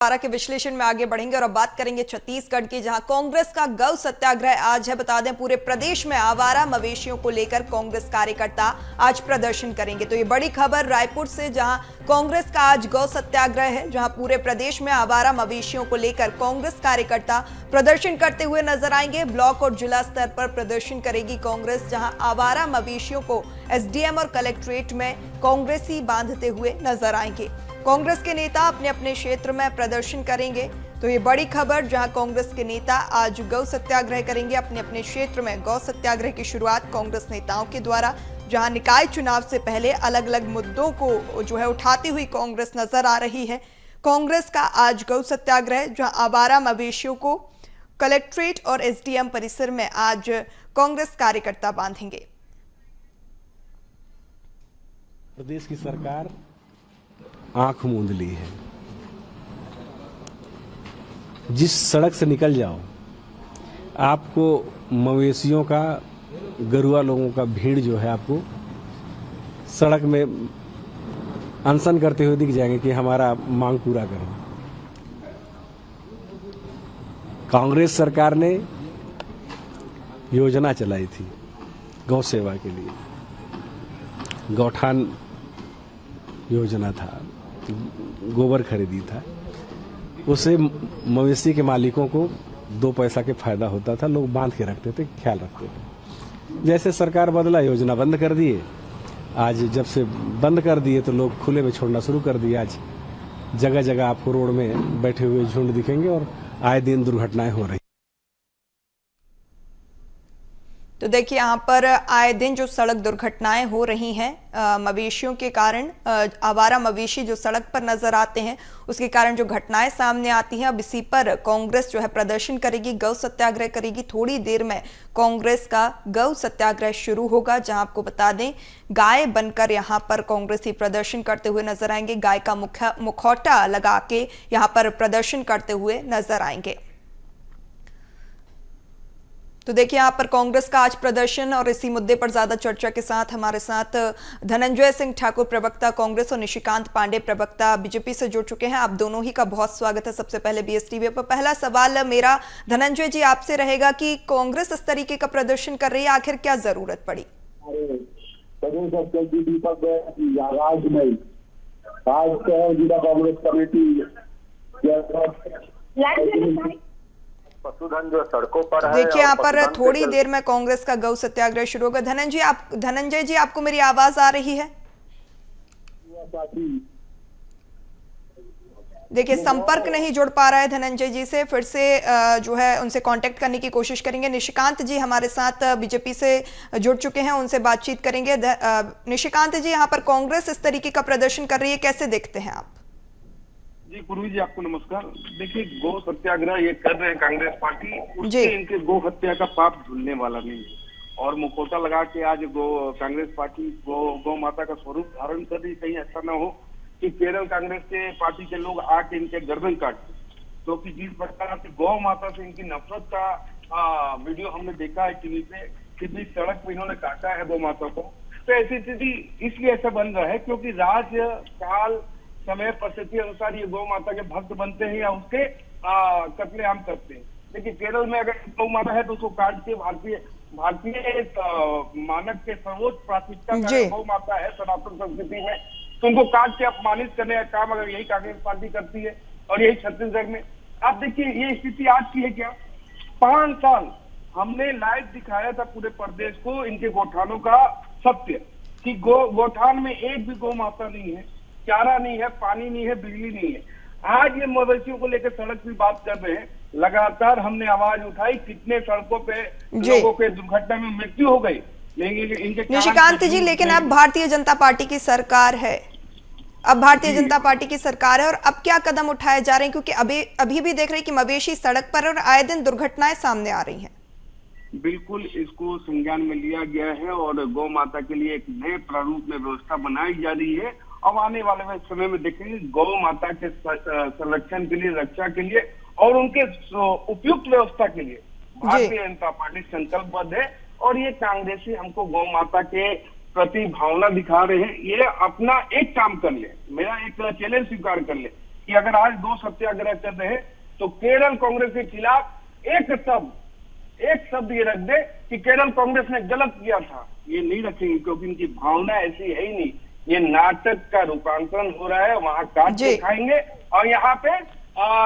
के विश्लेषण में आगे बढ़ेंगे और अब बात करेंगे छत्तीसगढ़ की, जहां कांग्रेस का गौ सत्याग्रह आज है। बता दें, पूरे प्रदेश में आवारा मवेशियों को लेकर कांग्रेस कार्यकर्ता आज प्रदर्शन करेंगे। तो ये बड़ी खबर रायपुर से, जहां कांग्रेस का आज गौ सत्याग्रह है, जहां पूरे प्रदेश में आवारा मवेशियों को लेकर कांग्रेस कार्यकर्ता प्रदर्शन करते हुए नजर आएंगे। ब्लॉक और जिला स्तर पर प्रदर्शन करेगी कांग्रेस, जहां आवारा मवेशियों को एसडीएम और कलेक्ट्रेट में कांग्रेसी बांधते हुए नजर आएंगे। कांग्रेस के नेता अपने अपने क्षेत्र में प्रदर्शन करेंगे। तो ये बड़ी खबर, जहां कांग्रेस के नेता आज गौ सत्याग्रह करेंगे अपने अपने क्षेत्र में। गौ सत्याग्रह की शुरुआत कांग्रेस नेताओं के द्वारा, जहां निकाय चुनाव से पहले अलग अलग मुद्दों को जो है उठाती हुई कांग्रेस नजर आ रही है। कांग्रेस का आज गौ सत्याग्रह, जहां आवारा मवेशियों को कलेक्ट्रेट और एसडीएम परिसर में आज कांग्रेस कार्यकर्ता बांधेंगे। प्रदेश की सरकार आंख मूंद ली है। जिस सड़क से निकल जाओ, आपको मवेशियों का, गरुआ लोगों का भीड़ जो है आपको सड़क में अनशन करते हुए दिख जाएंगे कि हमारा मांग पूरा करो। कांग्रेस सरकार ने योजना चलाई थी गौ सेवा के लिए। गौठान योजना था, गोबर खरीदी था, उससे मवेशी के मालिकों को 2 पैसा के फायदा होता था। लोग बांध के रखते थे, ख्याल रखते थे। जैसे सरकार बदला, योजना बंद कर दिए। आज जब से बंद कर दिए तो लोग खुले में छोड़ना शुरू कर दिए। आज जगह जगह आपको रोड में बैठे हुए झुंड दिखेंगे और आए दिन दुर्घटनाएं हो रही। तो देखिए, यहाँ पर आए दिन जो सड़क दुर्घटनाएं हो रही हैं मवेशियों के कारण, आवारा मवेशी जो सड़क पर नजर आते हैं उसके कारण जो घटनाएं सामने आती हैं, अब इसी पर कांग्रेस जो है प्रदर्शन करेगी, गौ सत्याग्रह करेगी। थोड़ी देर में कांग्रेस का गौ सत्याग्रह शुरू होगा, जहां आपको बता दें गाय बनकर यहाँ पर कांग्रेसी प्रदर्शन करते हुए नजर आएंगे। गाय का मुखौटा लगा के यहाँ पर प्रदर्शन करते हुए नजर आएंगे। तो देखिए, यहाँ पर कांग्रेस का आज प्रदर्शन, और इसी मुद्दे पर ज्यादा चर्चा के साथ हमारे साथ धनंजय सिंह ठाकुर प्रवक्ता कांग्रेस और निशिकांत पांडे प्रवक्ता बीजेपी से जुड़ चुके हैं। आप दोनों ही का बहुत स्वागत है। सबसे पहले बीएसटीवी पर पहला सवाल मेरा धनंजय जी आपसे रहेगा कि कांग्रेस इस तरीके का प्रदर्शन कर रही है, आखिर क्या जरूरत पड़ी? कांग्रेस कमेटी पशुधन जो सड़कों पर है। देखिए, यहाँ पर थोड़ी देर में कांग्रेस का गौ सत्याग्रह शुरू होगा। धनंजय जी आपको मेरी आवाज आ रही है? देखिए, संपर्क नहीं जुड़ पा रहा है धनंजय जी से। फिर से जो है उनसे कांटेक्ट करने की कोशिश करेंगे। निशिकांत जी हमारे साथ बीजेपी से जुड़ चुके हैं, उनसे बातचीत करेंगे। निशिकांत जी, यहाँ पर कांग्रेस इस तरीके का प्रदर्शन कर रही है, कैसे देखते हैं आप? जी पूर्वी जी, आपको नमस्कार। देखिए, गौ सत्याग्रह ये कर रहे हैं कांग्रेस पार्टी, उससे इनके गौ हत्या का पाप धुलने वाला नहीं है। और मुखौटा लगा के आज कांग्रेस पार्टी गौ माता का स्वरूप धारण कर रही। कहीं ऐसा ना हो कि केरल कांग्रेस के पार्टी के लोग आके इनके गर्दन काटते, क्योंकि जिस प्रकार से गौ माता से इनकी नफरत का वीडियो हमने देखा है टीवी पे, कितनी सड़क पे इन्होंने काटा है गौ माता को। तो ऐसी स्थिति इसलिए ऐसा बन रहा है क्योंकि राज्य काल समय परिस्थिति अनुसार ये गौ माता के भक्त बनते हैं या उसके कत्लेआम करते हैं। लेकिन केरल में अगर गौ माता है तो उसको काट के भारतीय मानक के सर्वोच्च प्राथमिकता का गौ माता है सनातन संस्कृति में, तो उनको काट के अपमानित करने का काम अगर यही कांग्रेस पार्टी करती है और यही छत्तीसगढ़ में। आप देखिए, ये स्थिति आज की है क्या? 5 साल हमने लाइव दिखाया था पूरे प्रदेश को इनके गौठानों का सत्य, कि गौठान में एक भी गौ माता नहीं है, चारा नहीं है, पानी नहीं है, बिजली नहीं है। आज ये मवेशियों को लेकर सड़क की बात कर रहे हैं। लगातार हमने आवाज उठाई, कितने सड़कों पे लोगों के दुर्घटना में मृत्यु हो गई। लेकिन इनके निशिकांत जी, लेकिन अब भारतीय जनता पार्टी की सरकार है, अब भारतीय जनता पार्टी की सरकार है, और अब क्या कदम उठाए जा रहे हैं? क्योंकि अभी भी देख रहे हैं कि मवेशी सड़क पर और आए दिन दुर्घटनाएं सामने आ रही हैं। बिल्कुल, इसको संज्ञान में लिया गया है और गौ माता के लिए एक नए प्रारूप में व्यवस्था बनाई जा रही है। अब आने वाले समय में देखेंगे गौ माता के संरक्षण के लिए, रक्षा के लिए और उनके उपयुक्त व्यवस्था के लिए भारतीय जनता पार्टी संकल्पबद्ध है। और ये कांग्रेसी हमको गौ माता के प्रति भावना दिखा रहे हैं, ये अपना एक काम कर ले, मेरा एक चैलेंज स्वीकार कर ले, कि अगर आज गौ सत्याग्रह कर रहे तो केरल कांग्रेस के खिलाफ एक शब्द ये रख दे कि केरल कांग्रेस ने गलत किया था, ये नहीं रखेंगे, क्योंकि इनकी भावना ऐसी है ही नहीं। ये नाटक का रूपांतरण हो रहा है, वहां काट के खाएंगे और यहाँ पे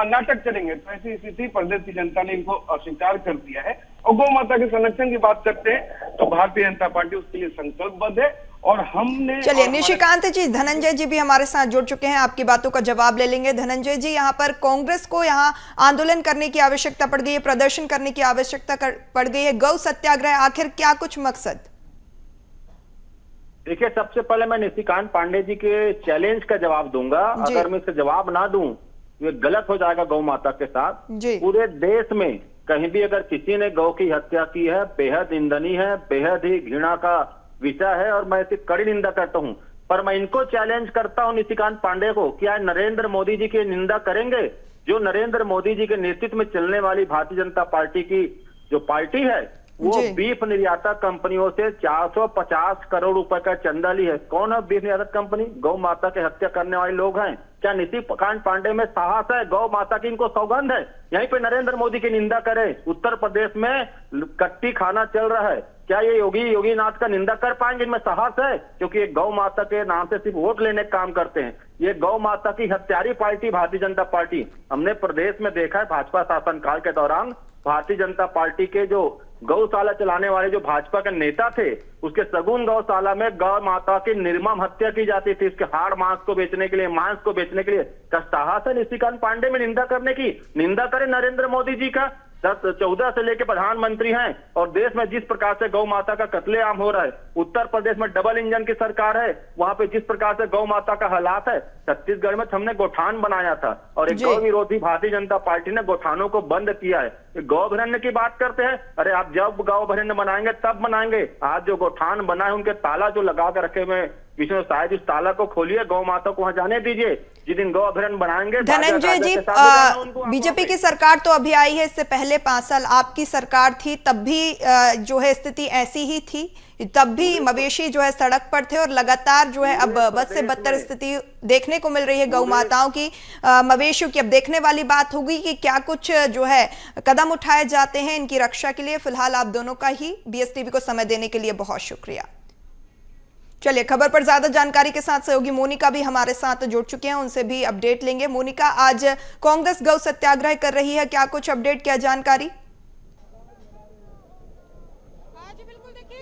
नाटक करेंगे। तो ऐसी स्थिति प्रदेश की जनता ने इनको अस्वीकार कर दिया है। और गौ माता के संरक्षण की बात करते हैं तो भारतीय जनता पार्टी उसके लिए संकल्पबद्ध है। और हमने चलिए निशिकांत जी, धनंजय जी भी हमारे साथ जुड़ चुके हैं, आपकी बातों का जवाब ले लेंगे। धनंजय जी, यहाँ पर कांग्रेस को यहाँ आंदोलन करने की आवश्यकता पड़ गई है, प्रदर्शन करने की आवश्यकता पड़ गई है, गौ सत्याग्रह, आखिर क्या कुछ मकसद? देखिए, सबसे पहले मैं निशिकांत पांडे जी के चैलेंज का जवाब दूंगा। अगर मैं इसका जवाब ना दूं ये गलत हो जाएगा गौ माता के साथ। पूरे देश में कहीं भी अगर किसी ने गौ की हत्या की है, बेहद निंदनीय है, बेहद ही घृणा का विषय है और मैं इसकी कड़ी निंदा करता हूं। पर मैं इनको चैलेंज करता हूं, निशिकांत पांडे को, क्या नरेंद्र मोदी जी की निंदा करेंगे? जो नरेंद्र मोदी जी के नेतृत्व में चलने वाली भारतीय जनता पार्टी की जो पार्टी है वो बीफ निर्यातक कंपनियों से 450 करोड़ रुपए का चंदा ली है। कौन है बीफ निर्यातक कंपनी? गौ माता की हत्या करने वाले लोग हैं। क्या निशिकांत पांडे में साहस है? गौ माता की इनको सौगंध है, यहीं पे नरेंद्र मोदी की निंदा करे। उत्तर प्रदेश में कट्टी खाना चल रहा है, क्या ये योगी नाथ का निंदा कर पाएंगे? इनमें साहस है? क्योंकि ये गौ माता के नाम से सिर्फ वोट लेने का काम करते हैं। ये गौ माता की हत्यारी पार्टी भारतीय जनता पार्टी, हमने प्रदेश में देखा है भाजपा शासनकाल के दौरान भारतीय जनता पार्टी के जो गौशाला चलाने वाले जो भाजपा के नेता थे, उसके सगुन गौशाला में गौ माता की निर्मम हत्या की जाती थी, उसके हाड़ मांस को बेचने के लिए, मांस को बेचने के लिए। क्या साहस है निशिकांत पांडे में निंदा करने की? निंदा करे नरेंद्र मोदी जी का। 14 से लेकर प्रधानमंत्री हैं और देश में जिस प्रकार से गौ माता का कत्लेआम हो रहा है, उत्तर प्रदेश में डबल इंजन की सरकार है, वहां पे जिस प्रकार से गौ माता का हालात है। छत्तीसगढ़ में हमने गौठान बनाया था और एक गौ विरोधी भारतीय जनता पार्टी ने गौठानों को बंद किया है। गौभरण्य की बात करते हैं, अरे आप जब गौभरण्य बनाएंगे तब बनाएंगे। आज जो गौठान बना है उनके ताला जो लगा कर रखे हुए विष्णु शायद इस ताला को खोलिए, गौ माता को वहां जाने दीजिए। जिस दिन गौ अभयारण्य बनाएंगे। धनंजय जी, बीजेपी की सरकार तो अभी आई है, इससे पहले 5 साल आपकी सरकार थी, तब भी जो है स्थिति ऐसी ही थी, तब भी मवेशी जो है सड़क पर थे और लगातार जो है अब बद से बदतर स्थिति देखने को मिल रही है गौ माताओं की, मवेशियों की। अब देखने वाली बात होगी कि क्या कुछ जो है कदम उठाए जाते हैं इनकी रक्षा के लिए। फिलहाल आप दोनों का ही BSTV को समय देने के लिए बहुत शुक्रिया। चलिए, खबर पर ज्यादा जानकारी के साथ सहयोगी मोनिका भी हमारे साथ जुड़ चुके हैं, उनसे भी अपडेट लेंगे। मोनिका, आज कांग्रेस गौ सत्याग्रह कर रही है, क्या कुछ अपडेट, क्या जानकारी?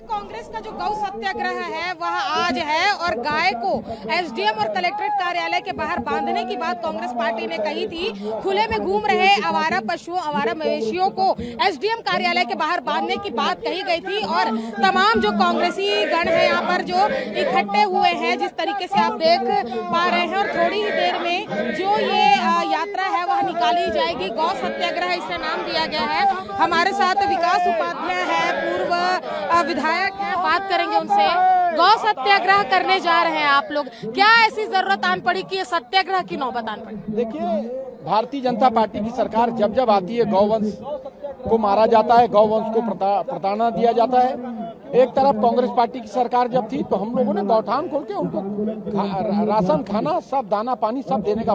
कांग्रेस का जो गौ सत्याग्रह है वह आज है और गाय को SDM और कलेक्ट्रेट कार्यालय के बाहर बांधने की बात कांग्रेस पार्टी ने कही थी। खुले में घूम रहे आवारा पशुओं, आवारा मवेशियों को SDM कार्यालय के बाहर बांधने की बात कही गई थी। और तमाम जो कांग्रेसी गण है यहाँ पर जो इकट्ठे हुए हैं, जिस तरीके से आप देख पा रहे हैं, और थोड़ी ही देर में जो ये यात्रा है वह निकाली जाएगी। गौ सत्याग्रह इसे नाम दिया गया है। हमारे साथ विकास उपाध्याय है, पूर्व विधायक है, बात करेंगे उनसे। गौ सत्याग्रह करने जा रहे हैं आप लोग, क्या ऐसी जरूरत आन पड़ी कि ये सत्याग्रह की नौबत आन पड़ी? देखिए, भारतीय जनता पार्टी की सरकार जब जब आती है गौवंश को मारा जाता है, गौवंश को प्रताड़ना दिया जाता है। एक तरफ कांग्रेस पार्टी की सरकार जब थी तो हम लोगों ने गौठान खोल के उनको राशन, खाना, सब दाना पानी सब देने का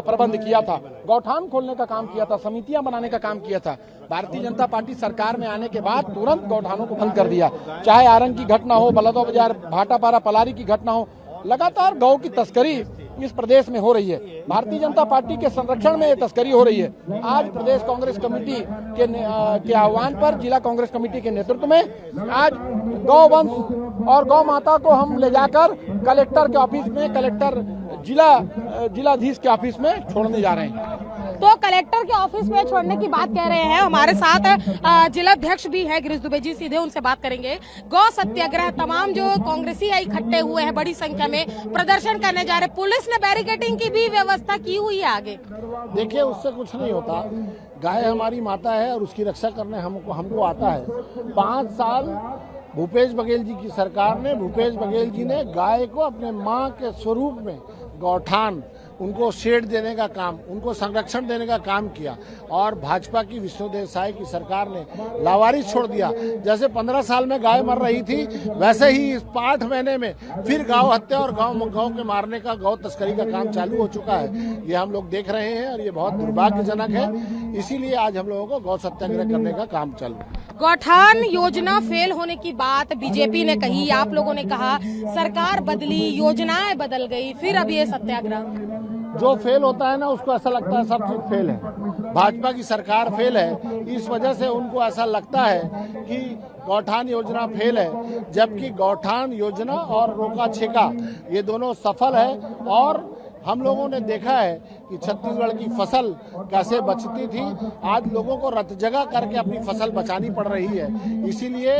प्रबंध किया था, गौठान खोलने का काम किया था, समितियां बनाने का काम किया था। भारतीय जनता पार्टी सरकार में आने के बाद तुरंत गौठानों को बंद कर दिया। चाहे आरंग की घटना हो, बलदौ बाजार, भाटापारा, पलारी की घटना हो, लगातार गौ की तस्करी इस प्रदेश में हो रही है। भारतीय जनता पार्टी के संरक्षण में ये तस्करी हो रही है। आज प्रदेश कांग्रेस कमेटी के आह्वान पर, जिला कांग्रेस कमेटी के नेतृत्व में आज गौवंश और गौ माता को हम ले जाकर कलेक्टर के ऑफिस में, कलेक्टर जिलाधीश के ऑफिस में छोड़ने जा रहे हैं। तो कलेक्टर के ऑफिस में छोड़ने की बात कह रहे हैं। हमारे साथ जिलाध्यक्ष भी है गिरीश दुबे जी, सीधे उनसे बात करेंगे। गौ सत्याग्रह, तमाम जो कांग्रेसी है इकट्ठे हुए हैं, बड़ी संख्या में प्रदर्शन करने जा रहे हैं। पुलिस ने बैरिकेडिंग की भी व्यवस्था की हुई है आगे। देखिए, उससे कुछ नहीं होता। गाय हमारी माता है और उसकी रक्षा करने हमको आता है। 5 साल भूपेश बघेल जी की सरकार ने, भूपेश बघेल जी ने गाय को अपने माँ के स्वरूप में गौठान उनको शेड देने का काम, उनको संरक्षण देने का काम किया। और भाजपा की विष्णुदेव साय की सरकार ने लावारिस छोड़ दिया। जैसे 15 साल में गाय मर रही थी, वैसे ही इस 8 महीने में फिर गौ हत्या और गौ के मारने का, गौ तस्करी का काम चालू हो चुका है। ये हम लोग देख रहे हैं और ये बहुत दुर्भाग्यजनक है। इसीलिए आज हम लोगों को गौ सत्याग्रह करने का काम चालू है। गौठान योजना फेल होने की बात बीजेपी ने कही, आप लोगों ने कहा सरकार बदली, योजनाएं बदल गई, फिर अब ये सत्याग्रह। जो फेल होता है ना, उसको ऐसा लगता है सब चीज फेल है। भाजपा की सरकार फेल है, इस वजह से उनको ऐसा लगता है कि गौठान योजना फेल है, जबकि गौठान योजना और रोका छेका ये दोनों सफल है। और हम लोगों ने देखा है कि छत्तीसगढ़ की फसल कैसे बचती थी, आज लोगों को रत जगह करके अपनी फसल बचानी पड़ रही है। इसीलिए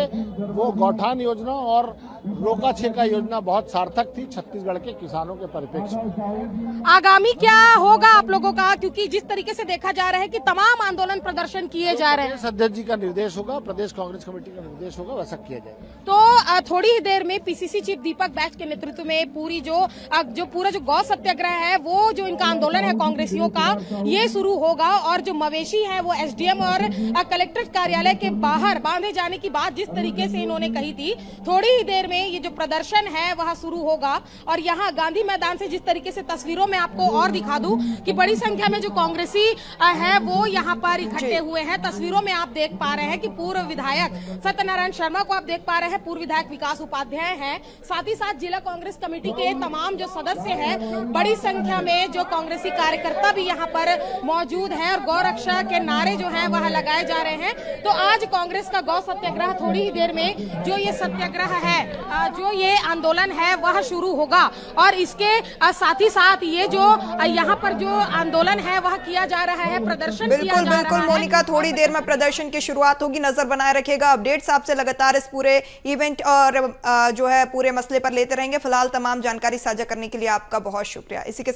वो गौठान योजना और रोका छेका योजना बहुत सार्थक थी छत्तीसगढ़ के किसानों के परिप्रेक्ष्य में। आगामी क्या होगा आप लोगों का, क्योंकि जिस तरीके से देखा जा रहा है कि तमाम आंदोलन प्रदर्शन किए जा रहे हैं। अध्यक्ष जी का निर्देश होगा, प्रदेश कांग्रेस कमेटी का निर्देश होगा, वैसा किया जाएगा। तो थोड़ी ही देर में पीसीसी चीफ दीपक बैच के नेतृत्व में पूरी जो पूरा गौ सत्याग्रह है, वो जो इनका आंदोलन है कांग्रेसियों का, ये शुरू होगा। और जो मवेशी है वो एसडीएम और कलेक्ट्रेट कार्यालय के बाहर बांधे जाने की बात जिस तरीके से इन्होंने कही थी, थोड़ी ही देर में ये जो प्रदर्शन है वह शुरू होगा। और यहाँ गांधी मैदान से जिस तरीके से तस्वीरों में आपको और दिखा दूं कि बड़ी संख्या में जो कांग्रेसी है वो यहाँ पर इकट्ठे हुए हैं। तस्वीरों में आप देख पा रहे हैं कि पूर्व विधायक सत्यनारायण शर्मा को आप देख पा रहे हैं, पूर्व विधायक विकास उपाध्याय हैं, साथ ही साथ जिला कांग्रेस कमेटी के तमाम जो सदस्य हैं, बड़ी संख्या में जो कांग्रेसी कार्यकर्ता भी यहाँ पर मौजूद है और गौ रक्षा के नारे जो हैं वह लगाए जा रहे हैं। तो आज कांग्रेस का गौ सत्याग्रह थोड़ी ही देर में जो ये सत्याग्रह है, जो ये आंदोलन है वह शुरू होगा। और इसके साथ ही साथ ये जो यहाँ पर जो आंदोलन है वह किया जा रहा है, प्रदर्शन किया जा रहा है। बिल्कुल मोनिका, थोड़ी देर में प्रदर्शन की शुरुआत होगी, नजर बनाए रखेगा। अपडेट्स आपसे लगातार इस पूरे इवेंट और जो है पूरे मसले पर लेते रहेंगे। फिलहाल तमाम जानकारी साझा करने के लिए आपका बहुत शुक्रिया। इसी के